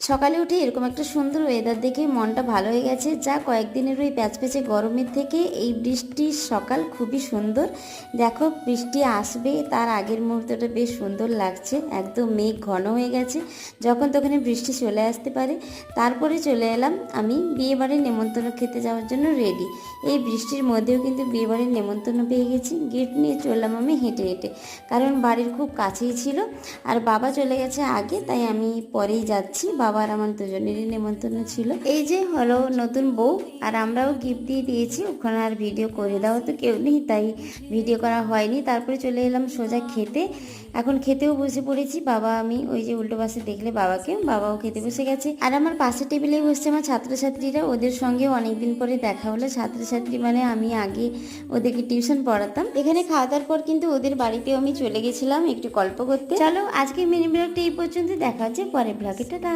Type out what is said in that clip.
সকালে উঠে এরকম একটা সুন্দর ওয়েদার দেখে মনটা ভালো হয়ে গেছে। যা কয়েকদিনের ওই প্যাচপ্যাচে গরমের থেকে এই বৃষ্টির সকাল খুবই সুন্দর। দেখো বৃষ্টি আসবে তার আগের মুহূর্তটা বেশ সুন্দর লাগছে, একদম মেঘ ঘন হয়ে গেছে, যখন তখন বৃষ্টি চলে আসতে পারে। তারপরে চলে এলাম আমি বিয়েবাড়ির নেমন্তন্ন খেতে যাওয়ার জন্য রেডি। এই বৃষ্টির মধ্যেও কিন্তু বিয়েবাড়ির নেমন্তন্ন পেয়ে গেছি। গিফট নিয়ে চললাম আমি হেঁটে হেঁটে, কারণ বাড়ির খুব কাছেই ছিল। আর বাবা চলে গেছে আগে, তাই আমি পরেই যাচ্ছি। বাবা আর আমার দুজনেরই নেমন্তন্ন ছিল। এই যে হলো নতুন বউ, আর আমরাও গিফট দিয়ে দিয়েছি। ওখানে আর ভিডিও করে দেওয়া তো কেউ নেই, তাই ভিডিও করা হয়নি। তারপরে চলে এলাম সোজা খেতে। এখন খেতেও বসে পড়েছি। বাবা আমি ওই যে উল্টো পাশে দেখলে বাবাও খেতে বসে গেছে। আর আমার পাশের টেবিলেই বসছে আমার ছাত্রছাত্রীরা, ওদের সঙ্গেও অনেকদিন পরে দেখা হলো। ছাত্রছাত্রী মানে আমি আগে ওদেরকে টিউশন পড়াতাম। এখানে খাওয়া দাওয়ার পর কিন্তু ওদের বাড়িতেও আমি চলে গেছিলাম একটু গল্প করতে। চলো আজকের মিনি ব্লগটা এই পর্যন্ত, দেখা হচ্ছে পরের ব্লগে। টাটা।